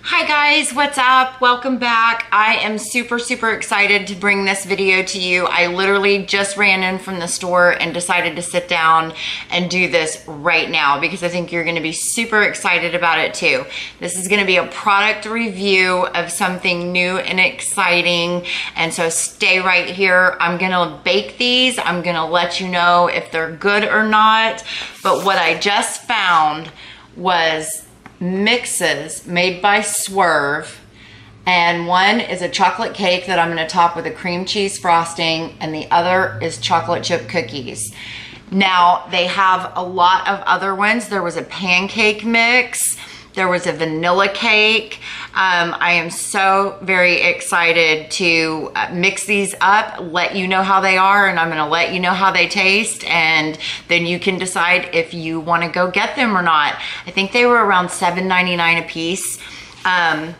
Hi guys, what's up? Welcome back. I am super excited to bring this video to you. I literally just ran in from the store and decided to sit down and do this right now because I think you're going to be super excited about it too. This is going to be a product review of something new and exciting, and so stay right here. I'm going to bake these. I'm going to let you know if they're good or not, but what I just found was mixes made by Swerve, and one is a chocolate cake that I'm going to top with a cream cheese frosting, and the other is chocolate chip cookies. Now they have a lot of other ones. There was a pancake mix, there was a vanilla cake. I am so very excited to mix these up, let you know how they are, and I'm going to let you know how they taste, and then you can decide if you want to go get them or not. I think they were around $7.99 a piece. And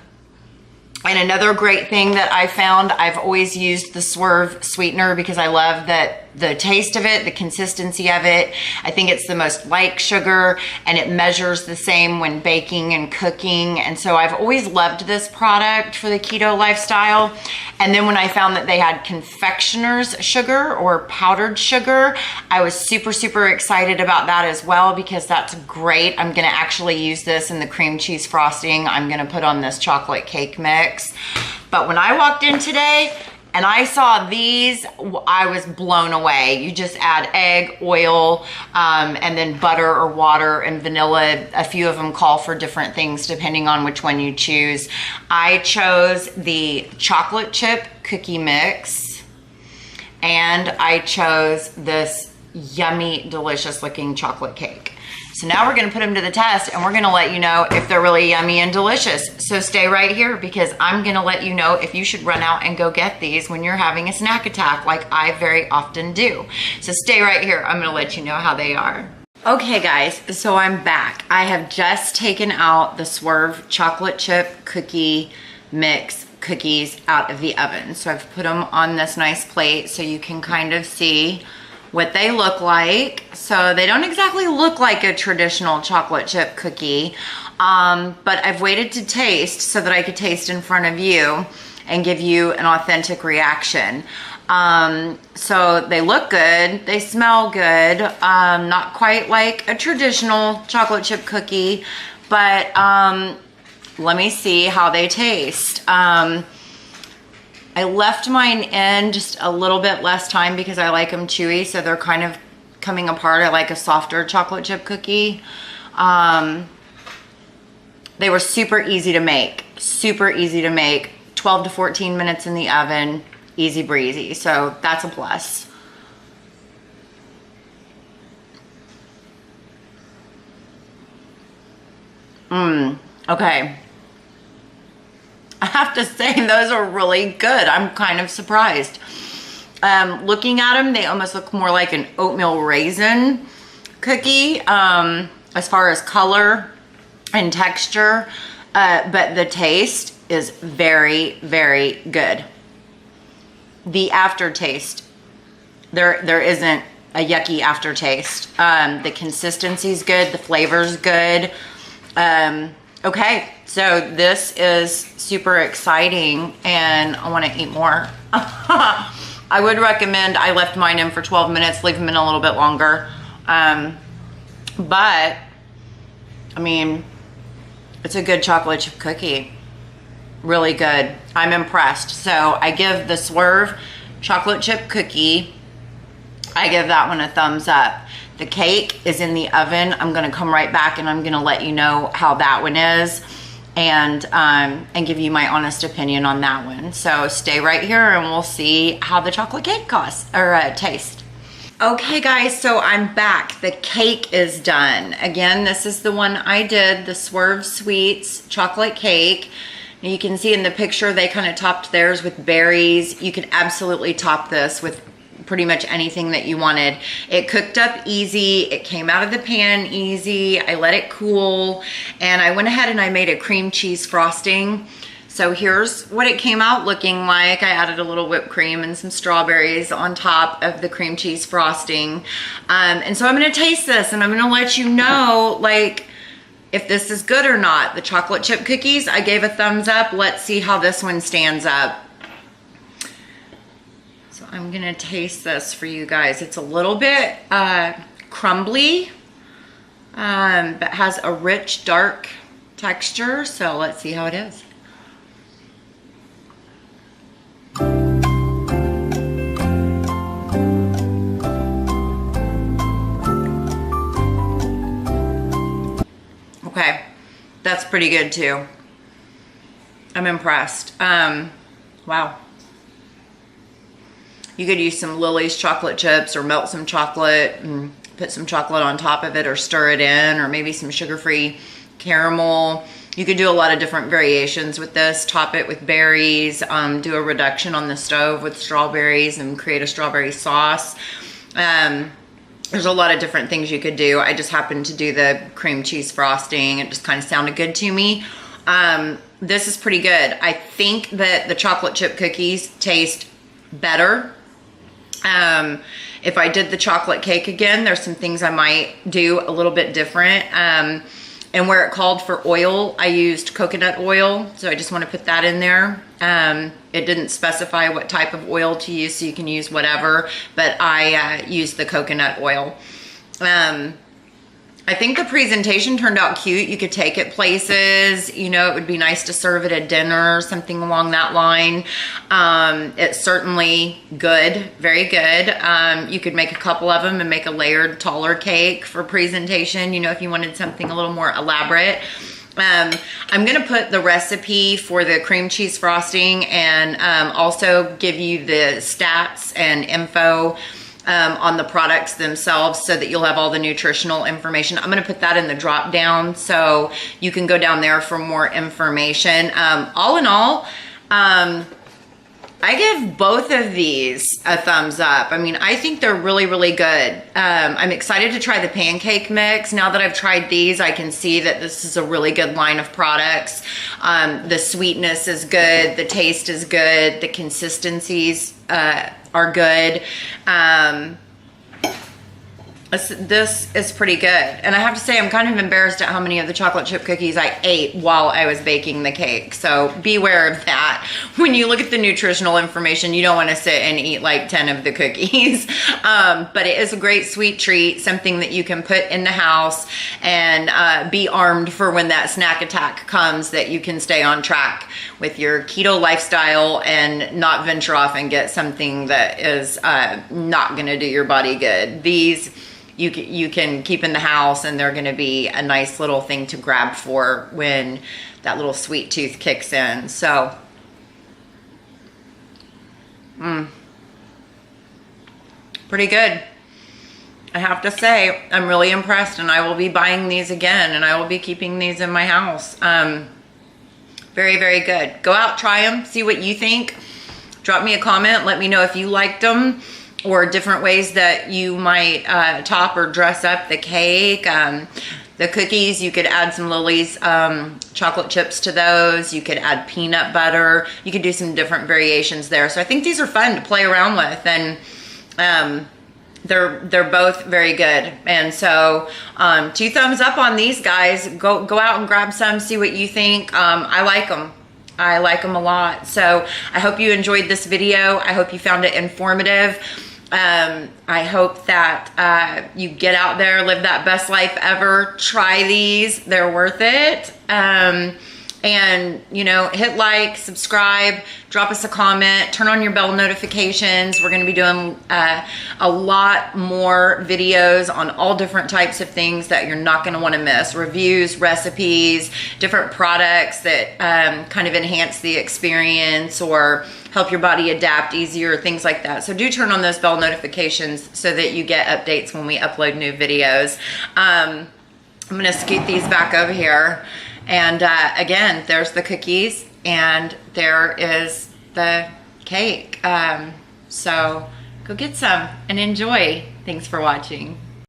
another great thing that I found, I've always used the Swerve sweetener because I love the taste of it, the consistency of it. I think it's the most like sugar, and it measures the same when baking and cooking. And so I've always loved this product for the keto lifestyle. And then when I found that they had confectioner's sugar or powdered sugar, I was super excited about that as well because that's great. I'm gonna actually use this in the cream cheese frosting I'm gonna put on this chocolate cake mix. But when I walked in today and I saw these, I was blown away. You just add egg, oil, and then butter or water and vanilla. A few of them call for different things depending on which one you choose. I chose the chocolate chip cookie mix, and I chose this yummy, delicious looking chocolate cake. So now we're gonna put them to the test, and we're gonna let you know if they're really yummy and delicious. So stay right here because I'm gonna let you know if you should run out and go get these when you're having a snack attack like I very often do. So stay right here, I'm gonna let you know how they are. Okay guys, so I'm back. I have just taken out the Swerve chocolate chip cookie mix cookies out of the oven. So I've put them on this nice plate so you can kind of see what they look like. So they don't exactly look like a traditional chocolate chip cookie, but I've waited to taste so that I could taste in front of you and give you an authentic reaction. So they look good, they smell good, not quite like a traditional chocolate chip cookie, but let me see how they taste. I left mine in just a little bit less time because I like them chewy, so they're kind of coming apart. I like a softer chocolate chip cookie. They were super easy to make, 12 to 14 minutes in the oven, easy breezy, so that's a plus. Okay. I have to say those are really good. I'm kind of surprised. Looking at them, they almost look more like an oatmeal raisin cookie as far as color and texture, but the taste is very good. The aftertaste, there isn't a yucky aftertaste. The consistency's good, the flavor's good. Okay, so this is super exciting and I want to eat more. I would recommend, I left mine in for 12 minutes, leave them in a little bit longer. But, I mean, it's a good chocolate chip cookie. Really good. I'm impressed. So I give the Swerve chocolate chip cookie, I give that one a thumbs up. The cake is in the oven. I'm gonna come right back and I'm gonna let you know how that one is and give you my honest opinion on that one. So stay right here and we'll see how the chocolate cake tastes. Okay guys, so I'm back. The cake is done. Again, this is the one I did, the Swerve Sweets chocolate cake. And you can see in the picture, they kind of topped theirs with berries. You could absolutely top this with pretty much anything that you wanted. It cooked up easy. It came out of the pan easy. I let it cool, and I went ahead and I made a cream cheese frosting. So here's what it came out looking like. I added a little whipped cream and some strawberries on top of the cream cheese frosting. And so I'm gonna taste this and I'm gonna let you know, like, if this is good or not. The chocolate chip cookies, I gave a thumbs up. Let's see how this one stands up. So I'm gonna taste this for you guys. It's a little bit crumbly, but has a rich, dark texture. So let's see how it is. Okay, that's pretty good too. I'm impressed. Wow. You could use some Lily's chocolate chips or melt some chocolate and put some chocolate on top of it or stir it in, or maybe some sugar-free caramel. You could do a lot of different variations with this. Top it with berries, do a reduction on the stove with strawberries and create a strawberry sauce. There's a lot of different things you could do. I just happened to do the cream cheese frosting. It just kind of sounded good to me. This is pretty good. I think that the chocolate chip cookies taste better. If I did the chocolate cake again, there's some things I might do a little bit different. And where it called for oil, I used coconut oil. So I just want to put that in there. It didn't specify what type of oil to use, so you can use whatever, but I used the coconut oil. I think the presentation turned out cute. You could take it places, you know, it would be nice to serve it at dinner, something along that line. It's certainly good, very good. You could make a couple of them and make a layered, taller cake for presentation, you know, if you wanted something a little more elaborate. I'm gonna put the recipe for the cream cheese frosting and also give you the stats and info on the products themselves so that you'll have all the nutritional information. I'm gonna put that in the drop down so you can go down there for more information. All in all, I give both of these a thumbs up. I mean, I think they're really, really good. I'm excited to try the pancake mix. Now that I've tried these, I can see that this is a really good line of products. The sweetness is good, the taste is good, the consistencies are good. This is pretty good. And I have to say, I'm kind of embarrassed at how many of the chocolate chip cookies I ate while I was baking the cake. So beware of that. When you look at the nutritional information, you don't want to sit and eat like 10 of the cookies. But it is a great sweet treat, something that you can put in the house and be armed for when that snack attack comes, that you can stay on track with your keto lifestyle and not venture off and get something that is not going to do your body good. These you can keep in the house, and they're going to be a nice little thing to grab for when that little sweet tooth kicks in. So, pretty good. I have to say, I'm really impressed, and I will be buying these again, and I will be keeping these in my house. Very, very good. Go out, try them, see what you think. Drop me a comment. Let me know if you liked them, or different ways that you might top or dress up the cake. The cookies, you could add some Lily's chocolate chips to those. You could add peanut butter. You could do some different variations there. So I think these are fun to play around with, and they're both very good. And so 2 thumbs up on these guys. Go out and grab some, see what you think. I like them. I like them a lot. So I hope you enjoyed this video. I hope you found it informative. I hope that you get out there, live that best life ever. Try these. They're worth it. And, you know, hit like, subscribe, drop us a comment, turn on your bell notifications. We're going to be doing a lot more videos on all different types of things that you're not going to want to miss. Reviews, recipes, different products that kind of enhance the experience or help your body adapt easier, things like that. So do turn on those bell notifications so that you get updates when we upload new videos. I'm going to scoot these back over here. And again, there's the cookies and there is the cake. So go get some and enjoy. Thanks for watching.